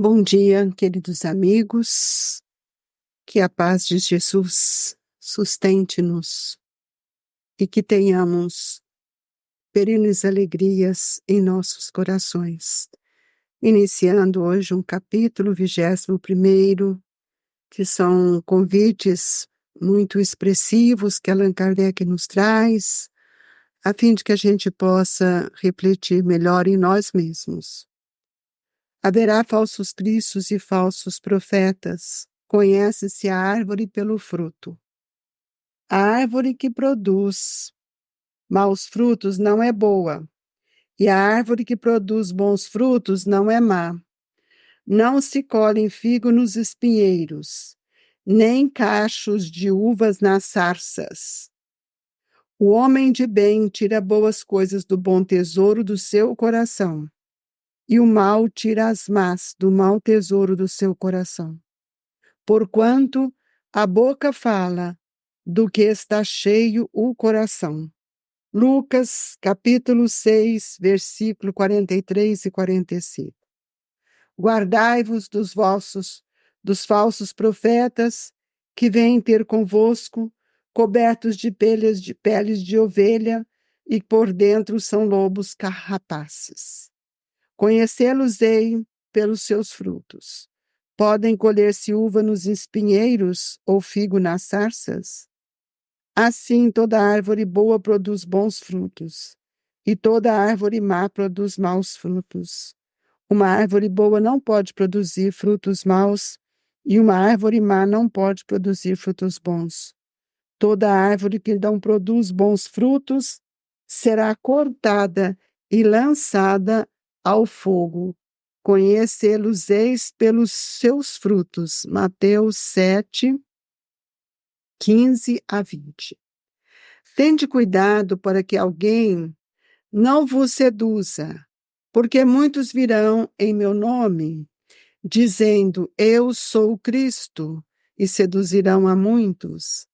Bom dia, queridos amigos, que a paz de Jesus sustente-nos e que tenhamos perenes alegrias em nossos corações. Iniciando hoje um capítulo 21º, que são convites muito expressivos que Allan Kardec nos traz, a fim de que a gente possa refletir melhor em nós mesmos. Haverá falsos cristos e falsos profetas. Conhece-se a árvore pelo fruto. A árvore que produz maus frutos não é boa, e a árvore que produz bons frutos não é má. Não se colhem figo nos espinheiros, nem cachos de uvas nas sarças. O homem de bem tira boas coisas do bom tesouro do seu coração, e o mal tira as más do mau tesouro do seu coração. Porquanto a boca fala do que está cheio o coração. Lucas, capítulo 6, versículo 43 e 45. Guardai-vos dos falsos profetas, que vêm ter convosco, cobertos de peles de ovelha, e por dentro são lobos carrapaces. Conhecê-los-ei pelos seus frutos. Podem colher-se uva nos espinheiros ou figo nas sarças? Assim, toda árvore boa produz bons frutos, e toda árvore má produz maus frutos. Uma árvore boa não pode produzir frutos maus, e uma árvore má não pode produzir frutos bons. Toda árvore que não produz bons frutos será cortada e lançada ao fogo. Conhecê-los-eis pelos seus frutos. Mateus 7, 15 a 20. Tende cuidado para que alguém não vos seduza, porque muitos virão em meu nome, dizendo, eu sou o Cristo, e seduzirão a muitos.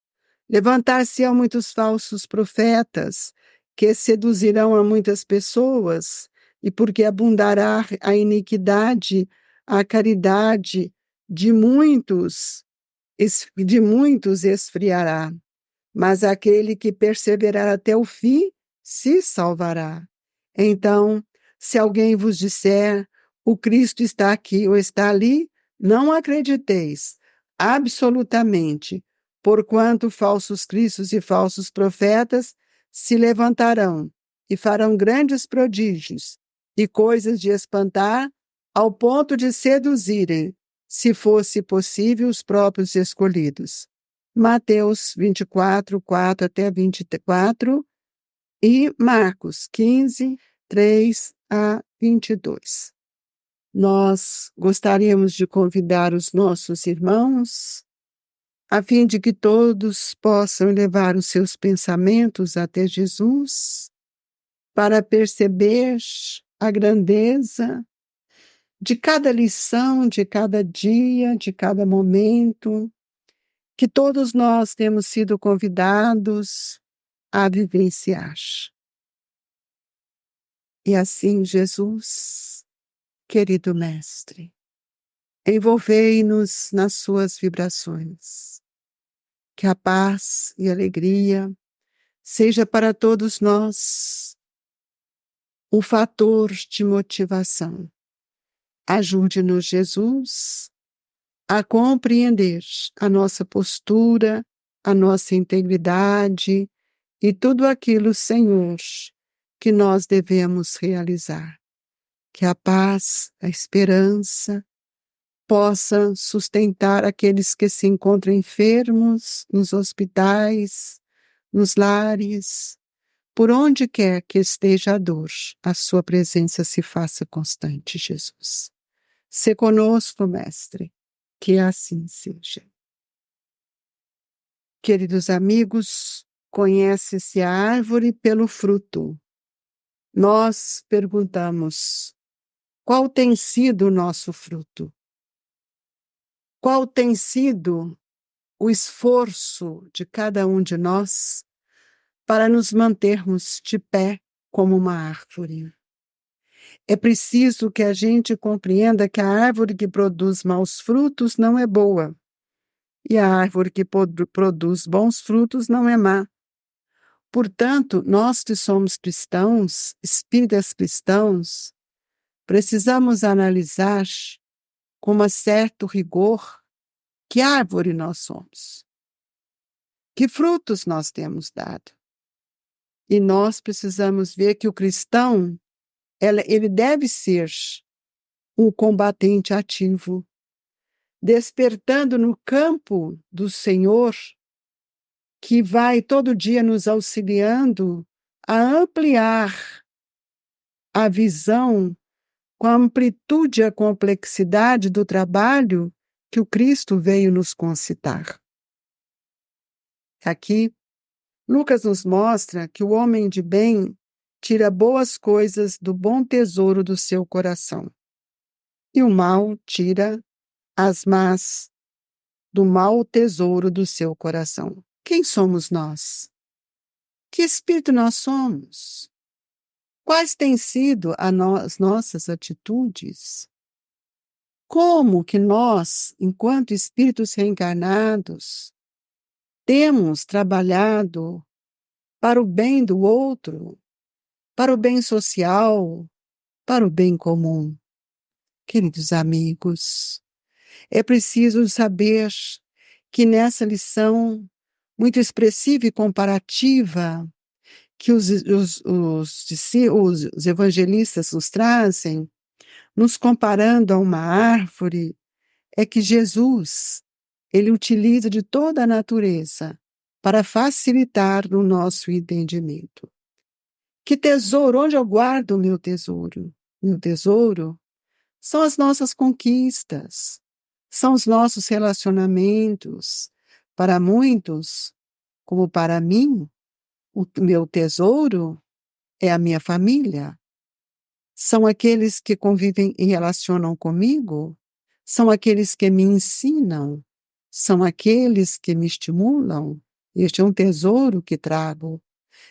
Levantar-se-ão muitos falsos profetas, que seduzirão a muitas pessoas, e porque abundará a iniquidade, a caridade de muitos esfriará. Mas aquele que perseverar até o fim se salvará. Então, se alguém vos disser, o Cristo está aqui ou está ali, não acrediteis, absolutamente, porquanto falsos cristos e falsos profetas se levantarão e farão grandes prodígios e coisas de espantar, ao ponto de seduzirem, se fosse possível, os próprios escolhidos. Mateus 24, 4 até 24 e Marcos 15, 3 a 22. Nós gostaríamos de convidar os nossos irmãos, a fim de que todos possam levar os seus pensamentos até Jesus, para perceber a grandeza de cada lição, de cada dia, de cada momento, que todos nós temos sido convidados a vivenciar. E assim, Jesus, querido Mestre, envolvei-nos nas suas vibrações. Que a paz e a alegria seja para todos nós um fator de motivação. Ajude-nos, Jesus, a compreender a nossa postura, a nossa integridade e tudo aquilo, Senhor, que nós devemos realizar. Que a paz, a esperança possa sustentar aqueles que se encontram enfermos, nos hospitais, nos lares, por onde quer que esteja a dor, a sua presença se faça constante, Jesus. Se conosco, Mestre, que assim seja. Queridos amigos, conhece-se a árvore pelo fruto. Nós perguntamos, qual tem sido o nosso fruto? Qual tem sido o esforço de cada um de nós para nos mantermos de pé como uma árvore? É preciso que a gente compreenda que a árvore que produz maus frutos não é boa, e a árvore que produz bons frutos não é má. Portanto, nós que somos cristãos, espíritas cristãos, precisamos analisar com um certo rigor que árvore nós somos, que frutos nós temos dado. E nós precisamos ver que o cristão, ele deve ser um combatente ativo, despertando no campo do Senhor, que vai todo dia nos auxiliando a ampliar a visão com a amplitude e a complexidade do trabalho que o Cristo veio nos concitar. Aqui, Lucas nos mostra que o homem de bem tira boas coisas do bom tesouro do seu coração, e o mal tira as más do mau tesouro do seu coração. Quem somos nós? Que espírito nós somos? Quais têm sido as nossas atitudes? Como que nós, enquanto espíritos reencarnados, temos trabalhado para o bem do outro, para o bem social, para o bem comum? Queridos amigos, é preciso saber que nessa lição muito expressiva e comparativa que os evangelistas nos trazem, nos comparando a uma árvore, é que Jesus, ele utiliza de toda a natureza para facilitar o nosso entendimento. Que tesouro? Onde eu guardo o meu tesouro? Meu tesouro são as nossas conquistas, são os nossos relacionamentos. Para muitos, como para mim, o meu tesouro é a minha família. São aqueles que convivem e relacionam comigo, são aqueles que me ensinam, são aqueles que me estimulam. Este é um tesouro que trago.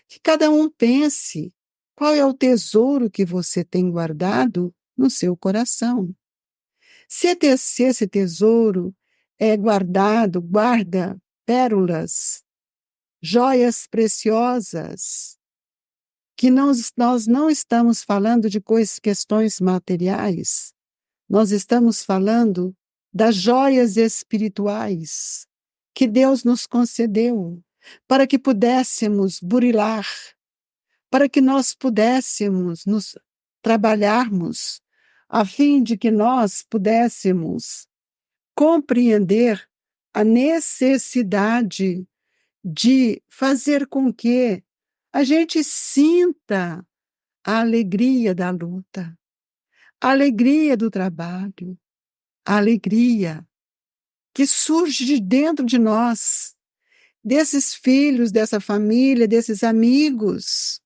Que cada um pense qual é o tesouro que você tem guardado no seu coração. Se esse tesouro é guarda pérolas, joias preciosas, que nós não estamos falando de questões materiais, nós estamos falando das joias espirituais que Deus nos concedeu para que pudéssemos burilar, para que nós pudéssemos nos trabalharmos, a fim de que nós pudéssemos compreender a necessidade de fazer com que a gente sinta a alegria da luta, a alegria do trabalho, a alegria que surge de dentro de nós, desses filhos, dessa família, desses amigos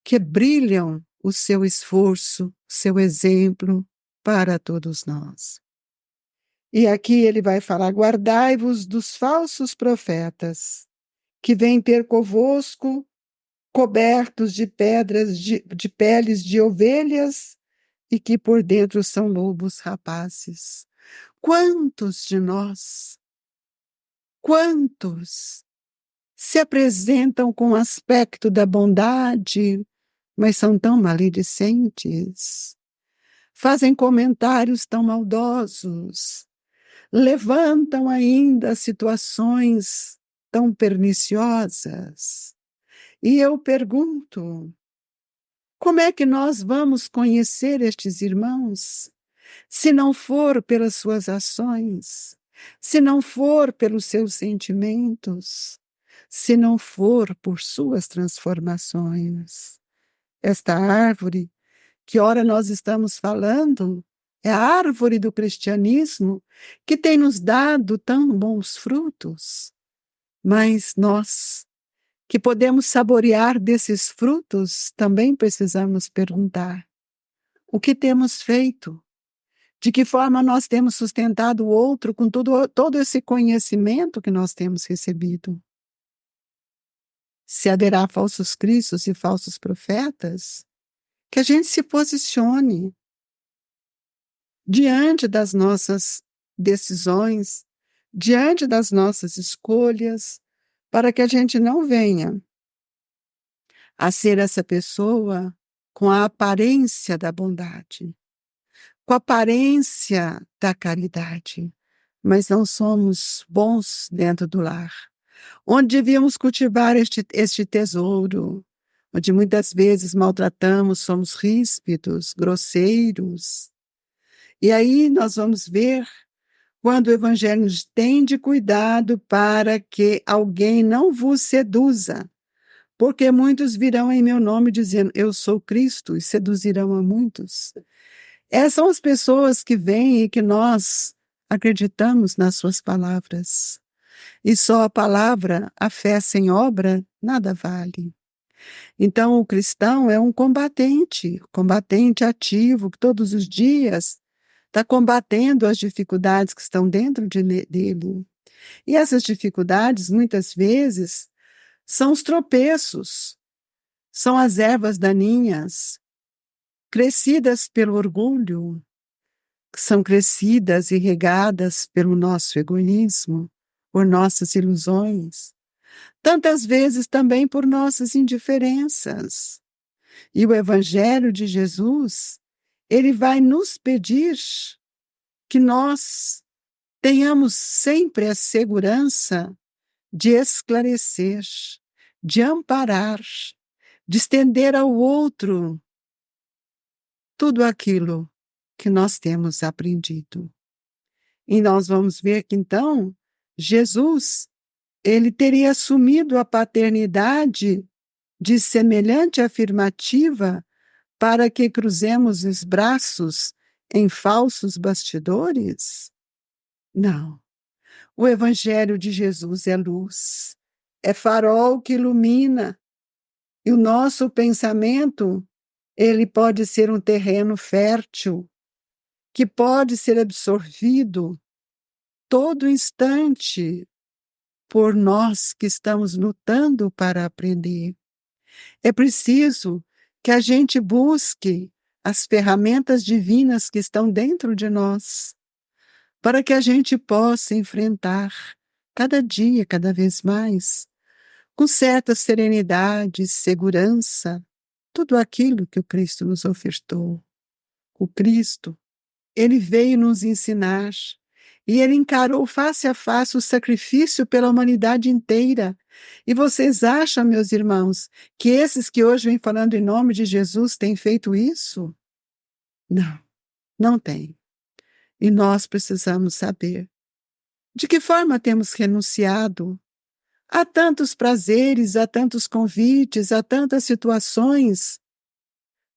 que brilham o seu esforço, o seu exemplo para todos nós. E aqui ele vai falar: guardai-vos dos falsos profetas, que vêm ter convosco cobertos de pedras, de peles de ovelhas, e que por dentro são lobos rapazes. Quantos de nós, quantos se apresentam com o aspecto da bondade, mas são tão maledicentes, fazem comentários tão maldosos, levantam ainda situações tão perniciosas. E eu pergunto, como é que nós vamos conhecer estes irmãos, se não for pelas suas ações, se não for pelos seus sentimentos, se não for por suas transformações? Esta árvore que ora nós estamos falando é a árvore do cristianismo que tem nos dado tão bons frutos, mas nós que podemos saborear desses frutos, também precisamos perguntar: o que temos feito? De que forma nós temos sustentado o outro com todo esse conhecimento que nós temos recebido? Se haverá falsos cristos e falsos profetas, que a gente se posicione diante das nossas decisões, diante das nossas escolhas, para que a gente não venha a ser essa pessoa com a aparência da bondade, com a aparência da caridade, mas não somos bons dentro do lar, onde devíamos cultivar este tesouro, onde muitas vezes maltratamos, somos ríspidos, grosseiros. E aí nós vamos ver quando o Evangelho nos tem de cuidado para que alguém não vos seduza, porque muitos virão em meu nome dizendo, eu sou Cristo, e seduzirão a muitos. Essas são as pessoas que vêm e que nós acreditamos nas suas palavras. E só a palavra, a fé sem obra, nada vale. Então, o cristão é um combatente ativo, que todos os dias está combatendo as dificuldades que estão dentro dele. E essas dificuldades, muitas vezes, são os tropeços, são as ervas daninhas, crescidas pelo orgulho, que são crescidas e regadas pelo nosso egoísmo, por nossas ilusões, tantas vezes também por nossas indiferenças. E o Evangelho de Jesus, ele vai nos pedir que nós tenhamos sempre a segurança de esclarecer, de amparar, de estender ao outro tudo aquilo que nós temos aprendido. E nós vamos ver que, então, Jesus, ele teria assumido a paternidade de semelhante afirmativa para que cruzemos os braços em falsos bastidores? Não. O Evangelho de Jesus é luz, é farol que ilumina, e o nosso pensamento, ele pode ser um terreno fértil, que pode ser absorvido todo instante por nós que estamos lutando para aprender. É preciso que a gente busque as ferramentas divinas que estão dentro de nós, para que a gente possa enfrentar cada dia, cada vez mais, com certa serenidade, segurança, tudo aquilo que o Cristo nos ofertou. O Cristo, ele veio nos ensinar e ele encarou face a face o sacrifício pela humanidade inteira. E vocês acham, meus irmãos, que esses que hoje vêm falando em nome de Jesus têm feito isso? Não, não têm. E nós precisamos saber de que forma temos renunciado a tantos prazeres, a tantos convites, a tantas situações,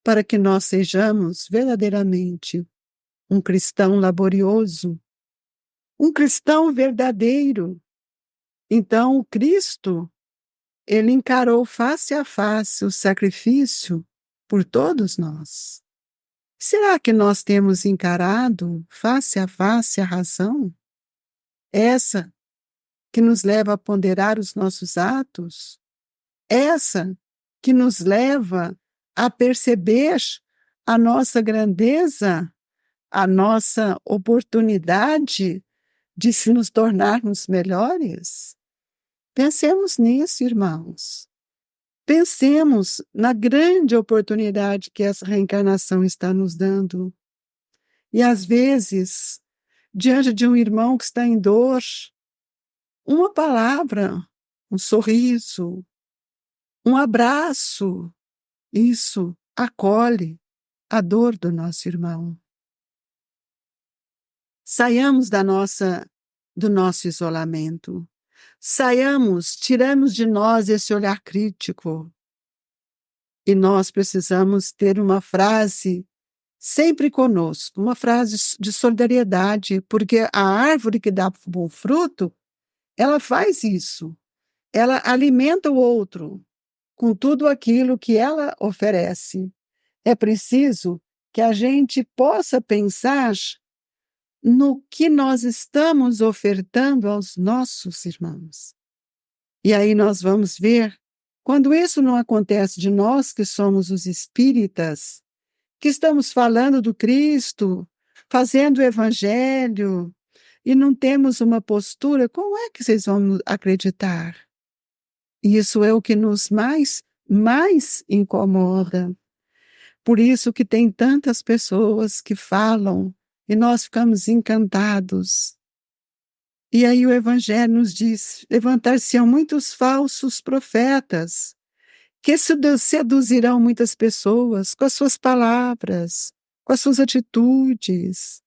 para que nós sejamos verdadeiramente um cristão laborioso, um cristão verdadeiro. Então, o Cristo, ele encarou face a face o sacrifício por todos nós. Será que nós temos encarado face a face a razão? Essa que nos leva a ponderar os nossos atos? Essa que nos leva a perceber a nossa grandeza, a nossa oportunidade de se nos tornarmos melhores? Pensemos nisso, irmãos. Pensemos na grande oportunidade que essa reencarnação está nos dando. E, às vezes, diante de um irmão que está em dor, uma palavra, um sorriso, um abraço, isso acolhe a dor do nosso irmão. Saiamos do nosso isolamento. Saiamos, tiramos de nós esse olhar crítico. E nós precisamos ter uma frase sempre conosco, uma frase de solidariedade, porque a árvore que dá bom fruto, ela faz isso. Ela alimenta o outro com tudo aquilo que ela oferece. É preciso que a gente possa pensar no que nós estamos ofertando aos nossos irmãos. E aí nós vamos ver Quando isso não acontece de nós, que somos os espíritas, que estamos falando do Cristo, fazendo o evangelho, e não temos uma postura, como é que vocês vão acreditar? Isso é o que nos mais incomoda. Por isso que tem tantas pessoas que falam e nós ficamos encantados. E aí o Evangelho nos diz: levantar-se-ão muitos falsos profetas, que seduzirão muitas pessoas com as suas palavras, com as suas atitudes,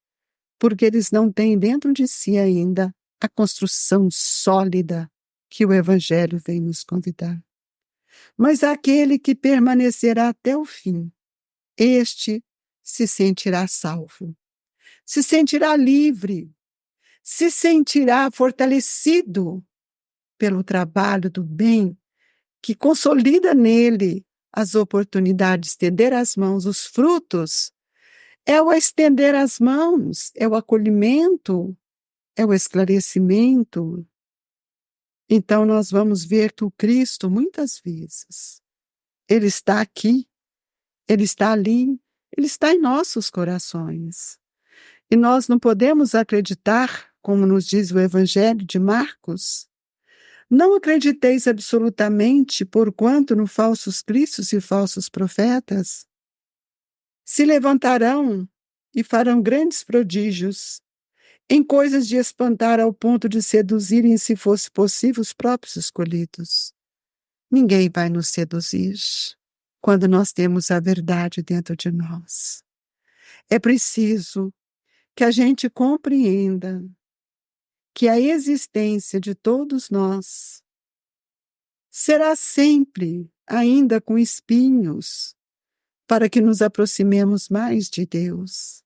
porque eles não têm dentro de si ainda a construção sólida que o Evangelho vem nos convidar. Mas aquele que permanecerá até o fim, este se sentirá salvo, se sentirá livre, se sentirá fortalecido pelo trabalho do bem que consolida nele as oportunidades, estender as mãos, os frutos. É o estender as mãos, é o acolhimento, é o esclarecimento. Então nós vamos ver que o Cristo, muitas vezes, ele está aqui, ele está ali, ele está em nossos corações. E nós não podemos acreditar, como nos diz o Evangelho de Marcos, não acrediteis absolutamente, porquanto no falsos cristos e falsos profetas se levantarão e farão grandes prodígios, em coisas de espantar ao ponto de seduzirem, se fosse possível, os próprios escolhidos. Ninguém vai nos seduzir quando nós temos a verdade dentro de nós. É preciso que a gente compreenda que a existência de todos nós será sempre ainda com espinhos para que nos aproximemos mais de Deus.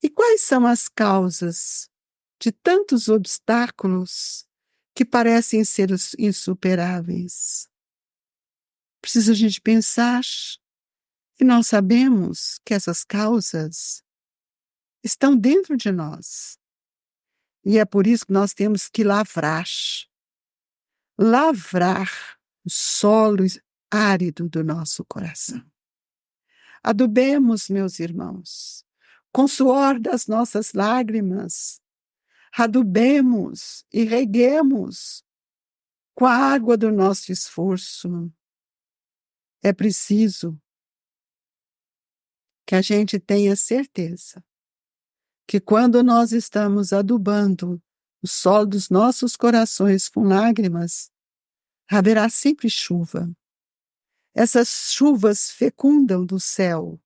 E quais são as causas de tantos obstáculos que parecem ser insuperáveis? Precisa a gente pensar, e nós sabemos que essas causas estão dentro de nós. E é por isso que nós temos que lavrar o solo árido do nosso coração. Adubemos, meus irmãos, com suor das nossas lágrimas, adubemos e reguemos com a água do nosso esforço. É preciso que a gente tenha certeza que quando nós estamos adubando o solo dos nossos corações com lágrimas, haverá sempre chuva. Essas chuvas fecundam do céu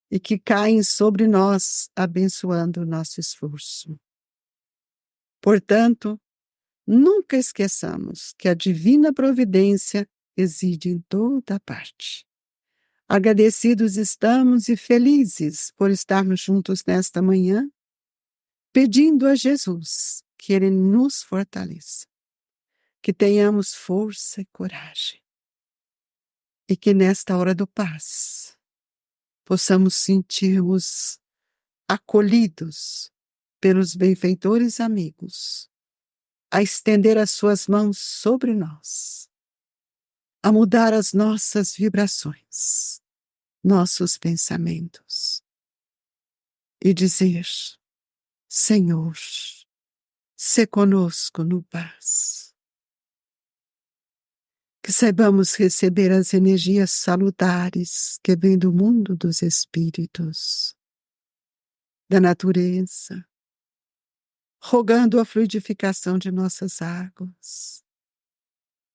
e que caem sobre nós, abençoando o nosso esforço. Portanto, nunca esqueçamos que a divina providência reside em toda parte. Agradecidos estamos e felizes por estarmos juntos nesta manhã, pedindo a Jesus que Ele nos fortaleça, que tenhamos força e coragem, e que nesta hora do paz possamos sentirmos acolhidos pelos benfeitores amigos, a estender as suas mãos sobre nós, a mudar as nossas vibrações, nossos pensamentos, e dizer: Senhor, sê conosco no paz. Que saibamos receber as energias salutares que vêm do mundo dos espíritos, da natureza, rogando a fluidificação de nossas águas.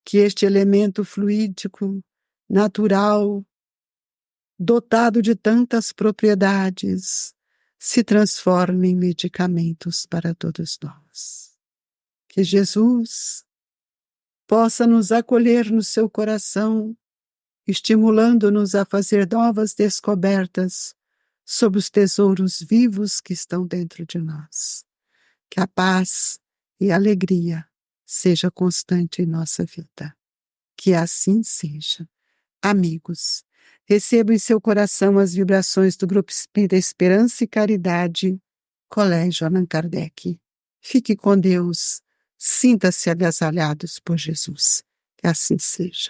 Que este elemento fluídico, natural, dotado de tantas propriedades, se transforme em medicamentos para todos nós. Que Jesus possa nos acolher no seu coração, estimulando-nos a fazer novas descobertas sobre os tesouros vivos que estão dentro de nós. Que a paz e a alegria seja constante em nossa vida. Que assim seja. Amigos, receba em seu coração as vibrações do Grupo Espírita Esperança e Caridade, Colégio Allan Kardec. Fique com Deus. Sinta-se agasalhados por Jesus. Que assim seja.